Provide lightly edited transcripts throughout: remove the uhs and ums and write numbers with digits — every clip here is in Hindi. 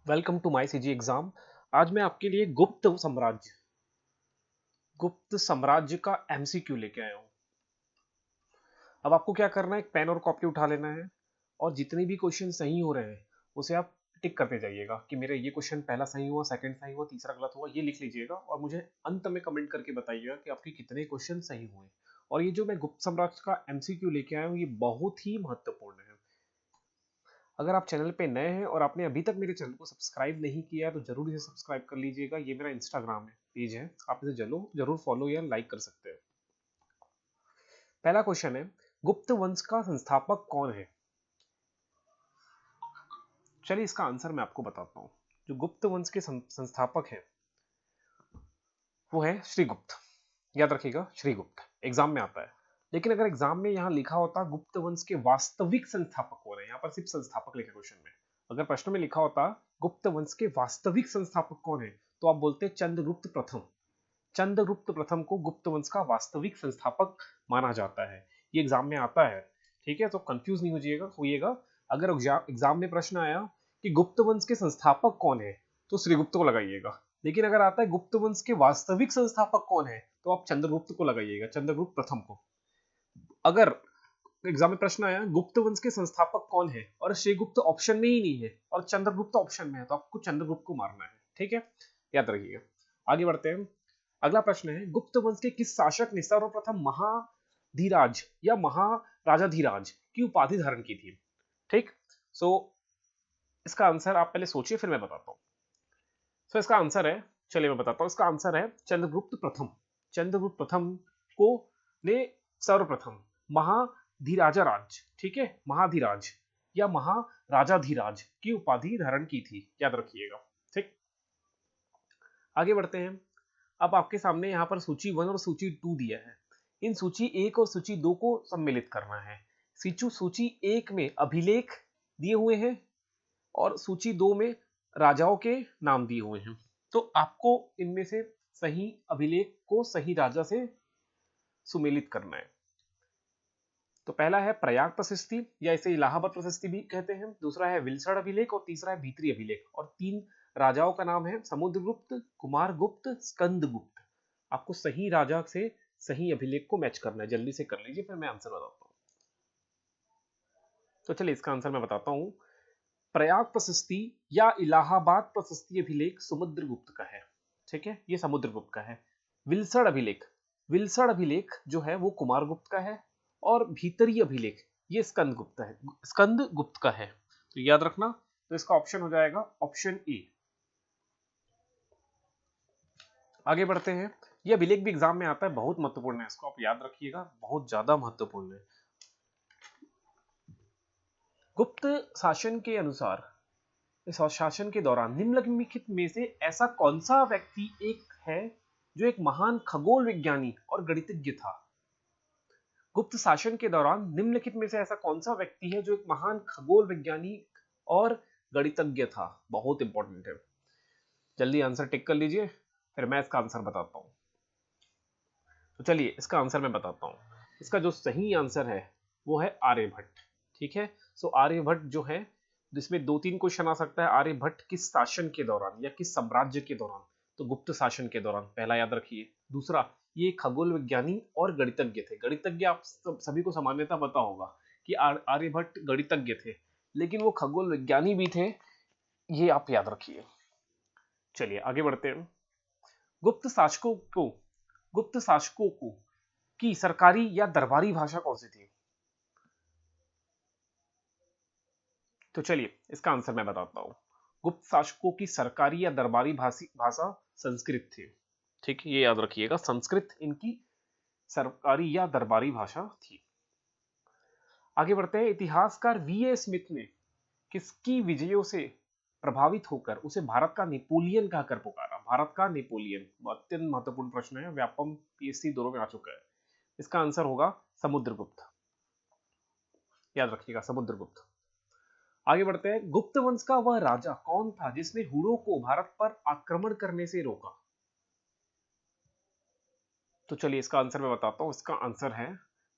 Welcome to my CG exam. आज मैं आपके लिए गुप्त साम्राज्य का एमसीक्यू लेके आया हूँ। अब आपको क्या करना है, एक पेन और कॉपी उठा लेना है और जितने भी क्वेश्चन सही हो रहे हैं उसे आप टिक करते जाइएगा कि मेरा ये क्वेश्चन पहला सही हुआ, सेकंड सही हुआ, तीसरा गलत हुआ, ये लिख लीजिएगा और मुझे अंत में कमेंट करके बताइएगा कि आपके कितने क्वेश्चन सही हुए। और ये जो मैं गुप्त साम्राज्य का एमसीक्यू लेके आया हूँ ये बहुत ही महत्वपूर्ण है। अगर आप चैनल पे नए हैं और आपने अभी तक मेरे चैनल को सब्सक्राइब नहीं किया है तो जरूर इसे सब्सक्राइब कर लीजिएगा। ये मेरा इंस्टाग्राम है, पेज है, आप इसे जरूर फॉलो या लाइक कर सकते हैं। पहला क्वेश्चन है, गुप्त वंश का संस्थापक कौन है? चलिए इसका आंसर मैं आपको बताता हूँ। जो गुप्त वंश के संस्थापक है वो है श्रीगुप्त। याद रखिएगा, श्रीगुप्त एग्जाम में आता है। लेकिन अगर एग्जाम में यहाँ लिखा होता गुप्त वंश के वास्तविक संस्थापक कौन है, यहाँ पर सिर्फ संस्थापक लिखा क्वेश्चन में। अगर प्रश्न में लिखा होता गुप्त वंश के वास्तविक संस्थापक कौन है तो आप बोलते चंद्रगुप्त प्रथम। चंद्रगुप्त प्रथम को गुप्त वंश का वास्तविक संस्थापक माना जाता है। ये एग्जाम में आता है, ठीक है, तो कंफ्यूज नहीं होइएगा। अगर एग्जाम में प्रश्न आया कि गुप्त वंश के संस्थापक कौन है तो श्रीगुप्त को लगाइएगा। लेकिन अगर आता है गुप्त वंश के वास्तविक संस्थापक कौन है तो आप चंद्रगुप्त को लगाइएगा, चंद्रगुप्त प्रथम को। अगर एग्जाम में प्रश्न आया गुप्त वंश के संस्थापक कौन है और श्रीगुप्त ऑप्शन में ही नहीं है और चंद्रगुप्त ऑप्शन में है तो आपको चंद्रगुप्त को मारना है, ठीक है, याद रखिएगा। आगे बढ़ते हैं। अगला प्रश्न है, गुप्त वंश के किस शासक ने सर्वप्रथम महाधीराज या महाराजाधीराज की उपाधि धारण की थी? ठीक, सो इसका आंसर आप पहले सोचिए फिर मैं बताता हूं। सो इसका आंसर है, चलिए मैं बताता हूं, इसका आंसर है चंद्रगुप्त प्रथम। चंद्रगुप्त प्रथम को ने सर्वप्रथम महाधीराजाराज, ठीक है, महाधीराज या महाराजाधीराज की उपाधि धारण की थी, याद रखिएगा। ठीक, आगे बढ़ते हैं। अब आपके सामने यहाँ पर सूची 1 और सूची 2 दिया है। इन सूची 1 और सूची 2 को सम्मिलित करना है। सूची 1 में अभिलेख दिए हुए हैं और सूची 2 में राजाओं के नाम दिए हुए हैं। तो आपको इनमें से सही अभिलेख को सही राजा से सुमेलित करना है। तो पहला है प्रयाग प्रशस्ति या इसे इलाहाबाद प्रशस्ति भी कहते हैं, दूसरा है विलसड़ अभिलेख और तीसरा है भीतरी अभिलेख। और 3 राजाओं का नाम है समुद्रगुप्त, कुमारगुप्त, स्कंदगुप्त। आपको सही राजा से सही अभिलेख को मैच करना है, जल्दी से कर लीजिए फिर मैं आंसर बताता हूं। तो चलिए इसका आंसर मैं बताता हूं। प्रयाग प्रशस्ति या इलाहाबाद प्रशस्ति अभिलेख समुद्रगुप्त का है, ठीक है, ये समुद्रगुप्त का है। विलसड़ अभिलेख जो है वो कुमारगुप्त का है और भीतरी अभिलेख ये स्कंदगुप्त का है। तो याद रखना, तो इसका ऑप्शन हो जाएगा ऑप्शन ए। आगे बढ़ते हैं। ये अभिलेख भी एग्जाम में आता है, बहुत महत्वपूर्ण है, इसको आप याद रखिएगा, बहुत ज्यादा महत्वपूर्ण है। गुप्त शासन के अनुसार इस शासन के दौरान निम्नलिखित में से ऐसा कौन सा व्यक्ति एक है जो एक महान खगोल विज्ञानी और गणितज्ञ था? गुप्त शासन के दौरान निम्नलिखित में से ऐसा कौन सा व्यक्ति है जो एक महान खगोल विज्ञानी और गणितज्ञ था? बहुत इंपॉर्टेंट है, जल्दी आंसर टिक कर लीजिए फिर मैं इसका आंसर बताता हूं। तो चलिए इसका आंसर मैं बताता हूं। इसका जो सही आंसर है वो है आर्यभट्ट, ठीक है। सो आर्यभट्ट जो है, जिसमें 2-3 क्वेश्चन आ सकता है। आर्यभट्ट किस शासन के दौरान या किस साम्राज्य के दौरान? तो गुप्त शासन के दौरान, पहला याद रखिए। दूसरा, ये खगोल विज्ञानी और गणितज्ञ थे। गणितज्ञ आप सभी को सामान्यतः पता होगा कि आर्यभट्ट गणितज्ञ थे, लेकिन वो खगोल विज्ञानी भी थे, ये आप याद रखिए। चलिए आगे बढ़ते हैं। गुप्त शासकों को गुप्त शासकों को की सरकारी या दरबारी भाषा कौन सी थी? तो चलिए इसका आंसर मैं बताता हूं। गुप्त शासकों की सरकारी या दरबारी भाषा संस्कृत थी, ठीक है, ये याद रखिएगा, संस्कृत इनकी सरकारी या दरबारी भाषा थी। आगे बढ़ते हैं। इतिहासकार वी ए स्मिथ ने किसकी विजयों से प्रभावित होकर उसे भारत का नेपोलियन कहकर पुकारा? भारत का नेपोलियन अत्यंत महत्वपूर्ण प्रश्न है, व्यापम पीएससी दोनों में आ चुका है। इसका आंसर होगा समुद्रगुप्त, याद रखिएगा, समुद्रगुप्त। आगे बढ़ते हैं। गुप्त वंश का वह राजा कौन था जिसने हुरों को भारत पर आक्रमण करने से रोका? तो चलिए इसका आंसर मैं बताता हूं। इसका आंसर है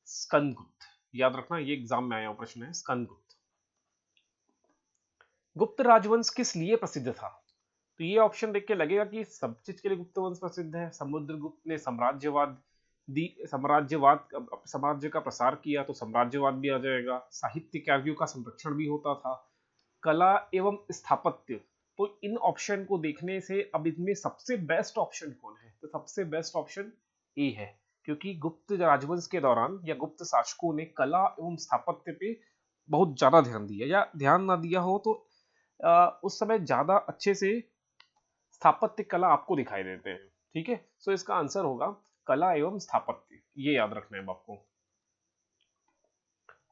स्कंदगुप्त, याद रखना, ये एग्जाम में आया प्रश्न है, स्कंदगुप्त। गुप्त राजवंश किस लिए प्रसिद्ध था? तो ये ऑप्शन देख के लगेगा कि सब चीज के लिए गुप्त वंश प्रसिद्ध है। समुद्रगुप्त ने साम्राज्य का प्रसार किया तो साम्राज्यवाद भी आ जाएगा। साहित्य कार्यों का संरक्षण भी होता था। कला एवं स्थापत्य, तो इन ऑप्शन को देखने से अब इनमें सबसे बेस्ट ऑप्शन कौन है? तो सबसे बेस्ट ऑप्शन ए है, क्योंकि गुप्त राजवंश के दौरान या गुप्त शासकों ने कला एवं स्थापत्य पे बहुत ज्यादा ध्यान दिया, या ध्यान ना दिया हो तो उस समय ज्यादा अच्छे से स्थापत्य कला आपको दिखाई देते हैं। ठीक है, सो इसका आंसर होगा कला एवं स्थापत्य, ये याद रखना है आपको।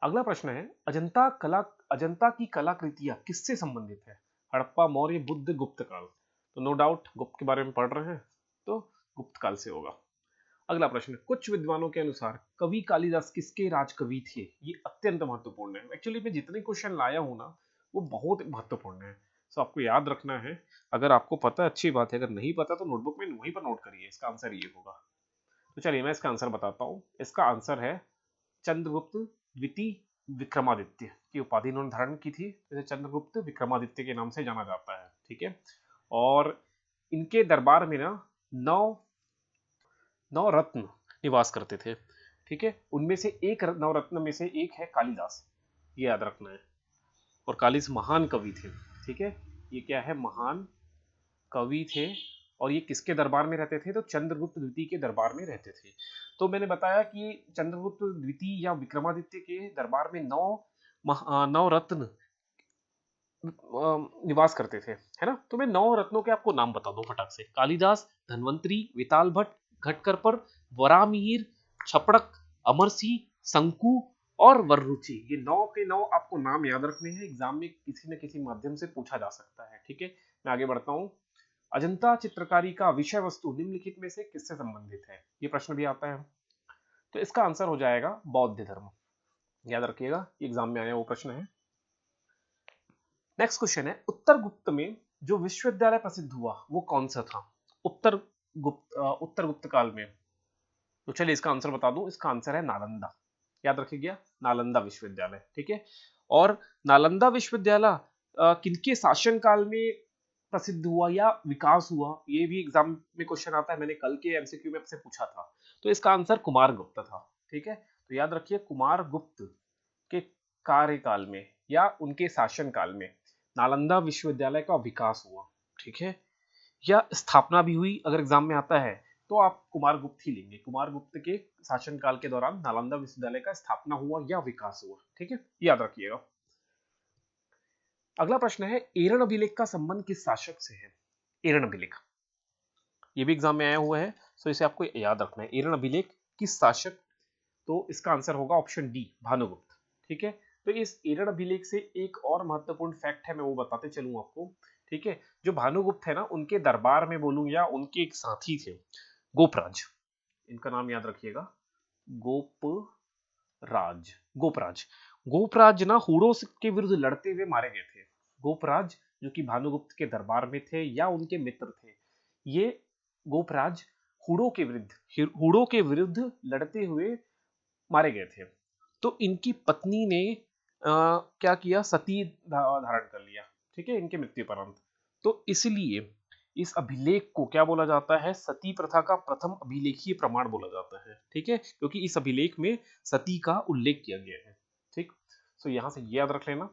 अगला प्रश्न है, अजंता की कलाकृतियां किससे संबंधित है? हड़प्पा, मौर्य, बुद्ध, गुप्त काल। तो नो डाउट गुप्त के बारे में पढ़ रहे हैं तो गुप्त काल से होगा। अगला प्रश्न, कुछ विद्वानों के अनुसार कवि कालिदास किसके राजकवि थे? ये अत्यंत महत्वपूर्ण है। एक्चुअली मैं जितने क्वेश्चन लाया हूं ना वो बहुत महत्वपूर्ण है, सो आपको याद रखना है। अगर आपको पता है अच्छी बात है, अगर नहीं पता तो नोटबुक में वहीं पर नोट करिए, इसका आंसर ये होगा। तो चलिए मैं इसका आंसर बताता हूँ। इसका आंसर है चंद्रगुप्त द्वितीय विक्रमादित्य की उपाधि इन्होंने धारण की थी, इसे चंद्रगुप्त विक्रमादित्य के नाम से जाना जाता है। ठीक है, और इनके दरबार में ना नौ नौ रत्न निवास करते थे। ठीक है, उनमें से एक नवरत्न में से एक है कालिदास, ये याद रखना है। और कालिदास महान कवि थे। ठीक है, ये क्या है, महान कवि थे। और ये किसके दरबार में रहते थे? तो चंद्रगुप्त द्वितीय के दरबार में रहते थे। तो मैंने बताया कि चंद्रगुप्त द्वितीय या विक्रमादित्य के दरबार में नौ रत्न निवास करते थे, है ना। तो मैं नौ रत्नों के आपको नाम बता दूं फटाक से। कालिदास, धन्वंतरी, वेताल भट्ट, घटकरपर, वरामिहिर, छपड़क, अमरसी, शंकु और वररुचि। ये नौ के नौ आपको नाम याद रखने हैं, एग्जाम में किसी न किसी माध्यम से पूछा जा सकता है। ठीक है, मैं आगे बढ़ता हूँ। अजंता चित्रकारी का विषय वस्तु निम्नलिखित में से किससे संबंधित है? ये प्रश्न भी आता है। तो इसका आंसर हो जाएगा बौद्ध धर्म, याद रखिएगा, एग्जाम में आया वो प्रश्न है। नेक्स्ट क्वेश्चन है, उत्तर गुप्त में जो विश्वविद्यालय प्रसिद्ध हुआ वो कौन सा था? उत्तर गुप्त काल में। तो चलिए इसका आंसर बता दूं, इसका आंसर है नालंदा, याद रखिएगा, नालंदा विश्वविद्यालय। ठीक है, और नालंदा विश्वविद्यालय किनके शासन काल में प्रसिद्ध हुआ या विकास हुआ? ये भी एग्जाम में क्वेश्चन आता है, मैंने कल के एमसीक्यू में आपसे पूछा था। तो इसका आंसर कुमार गुप्त था। ठीक है, तो याद रखिए कुमार गुप्त के कार्यकाल में या उनके शासन काल में नालंदा विश्वविद्यालय का विकास हुआ। ठीक है, या स्थापना भी हुई, अगर एग्जाम में आता है तो आप कुमार गुप्त ही लेंगे। कुमार गुप्त के शासनकाल के दौरान नालंदा विश्वविद्यालय का स्थापना हुआ या विकास हुआ। ठीक है, याद रखिएगा। अगला प्रश्न है, एरण अभिलेख का संबंध किस शासक से है? एरण अभिलेख, ये भी एग्जाम में आया हुआ है, तो इसे आपको याद रखना है। एरण अभिलेख किस शासक? तो इसका आंसर होगा ऑप्शन डी, भानुगुप्त। ठीक है, तो इस एरण अभिलेख से एक और महत्वपूर्ण फैक्ट है, मैं वो बताते चलूं आपको। ठीक है, जो भानुगुप्त है ना, उनके दरबार में बोलूं या उनके एक साथी थे गोपराज, इनका नाम याद रखिएगा, गोपराज। गोपराज गोपराज ना हुड़ों के विरुद्ध लड़ते हुए मारे गए थे। गोपराज जो कि भानुगुप्त के दरबार में थे या उनके मित्र थे, ये गोपराज हुड़ों के विरुद्ध लड़ते हुए मारे गए थे। तो इनकी पत्नी ने क्या किया, सती धारण कर लिया। ठीक है, इनके मृत्यु परंत। तो इसलिए इस अभिलेख को क्या बोला जाता है? सती प्रथा का प्रथम अभिलेखीय प्रमाण बोला जाता है। ठीक है, क्योंकि इस अभिलेख में सती का उल्लेख किया गया है। ठीक, सो यहां से ये याद रख लेना।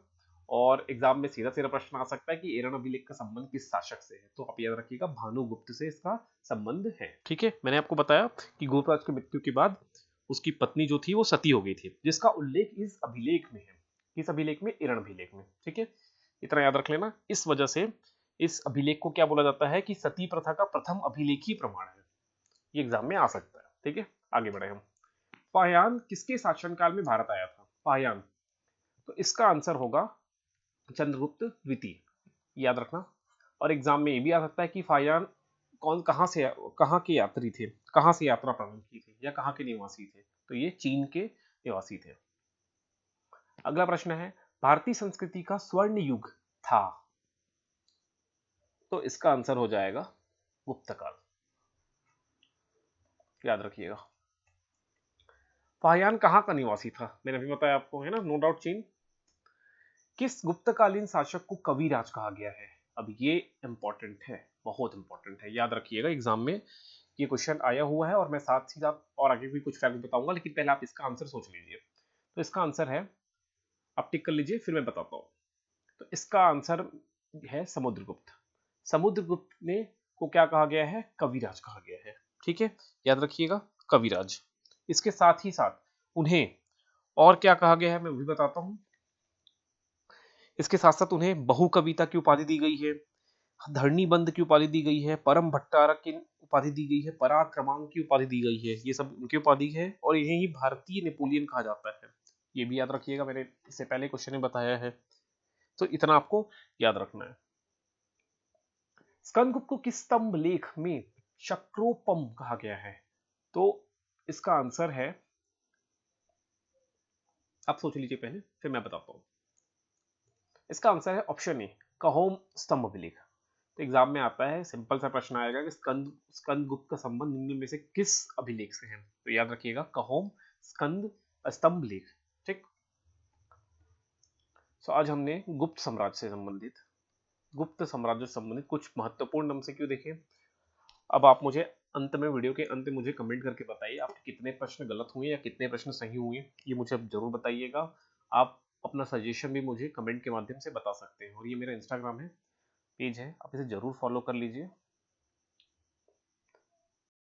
और एग्जाम में सीधा सीधा प्रश्न आ सकता है कि एरण अभिलेख का संबंध किस शासक से है? तो आप याद रखिएगा भानुगुप्त से इसका संबंध है। ठीक है, मैंने आपको बताया कि गोपराज की मृत्यु के बाद उसकी पत्नी जो थी वो सती हो गई थी, जिसका उल्लेख इस अभिलेख में है। किस अभिलेख में? एरण अभिलेख में। ठीक है, इतना याद रख लेना। इस वजह से इस अभिलेख को क्या बोला जाता है कि सती प्रथा का प्रथम अभिलेखीय प्रमाण है। ये एग्जाम में आ सकता है। ठीक है, आगे बढ़े हम। फाहियान किसके शासनकाल में भारत आया था? फाहियान, तो इसका आंसर होगा चंद्रगुप्त द्वितीय, याद रखना। और एग्जाम में ये भी आ सकता है कि फाहियान कहाँ के यात्री थे, कहाँ से यात्रा प्रारंभ की थी या कहाँ के निवासी थे? तो ये चीन के निवासी थे। अगला प्रश्न है, भारतीय संस्कृति का स्वर्ण युग था? तो इसका आंसर हो जाएगा गुप्त काल, याद रखिएगा। फाहियान कहाँ का निवासी था? मैंने अभी बताया आपको, है ना, नो डाउट चीन। किस गुप्तकालीन शासक को कविराज कहा गया है? अब ये इंपॉर्टेंट है, बहुत इंपॉर्टेंट है, याद रखिएगा एग्जाम में ये क्वेश्चन आया हुआ है और मैं साथ ही साथ और आगे भी कुछ फैक्ट बताऊंगा, लेकिन पहले आप इसका आंसर सोच लीजिए। तो इसका आंसर है, आप टिक कर लीजिए फिर मैं बताता हूँ। तो इसका आंसर है समुद्रगुप्त। समुद्रगुप्त ने को क्या कहा गया है? कविराज कहा गया है। ठीक है, याद रखिएगा कविराज। इसके साथ ही साथ उन्हें और क्या कहा गया है मैं भी बताता हूं। इसके साथ साथ उन्हें बहु कविता की उपाधि दी गई है, धरणी बंद की उपाधि दी गई है, परम भट्टारक की उपाधि दी गई है, पराक्रमांक की उपाधि दी गई है। ये सब उनकी उपाधि है और इन्हें ही भारतीय नेपोलियन कहा जाता है। ये भी याद रखिएगा, मैंने इससे पहले क्वेश्चन में बताया है, तो इतना आपको याद रखना है। स्कंदगुप्त को किस स्तंभ लेख में शक्रोपम कहा गया है? तो इसका आंसर है, आप सोच लीजिए पहले फिर मैं बताता हूं। इसका आंसर है ऑप्शन ए, कहोम स्तंभ अभिलेख। तो एग्जाम में आता है, सिंपल सा प्रश्न आएगा कि स्कंदगुप्त का संबंध निम्न में से किस अभिलेख से है? तो याद रखिएगा कहोम स्कंद स्तंभ लेख। ठीक। तो आज हमने गुप्त साम्राज्य से संबंधित कुछ महत्वपूर्ण एमसीक्यू देखे। अब आप मुझे वीडियो के अंत में मुझे कमेंट करके बताइए आपके कितने प्रश्न गलत हुए या कितने प्रश्न सही हुए, ये मुझे जरूर बताइएगा। आप अपना सजेशन भी मुझे कमेंट के माध्यम से बता सकते हैं। और ये मेरा इंस्टाग्राम है पेज है, आप इसे जरूर फॉलो कर लीजिए।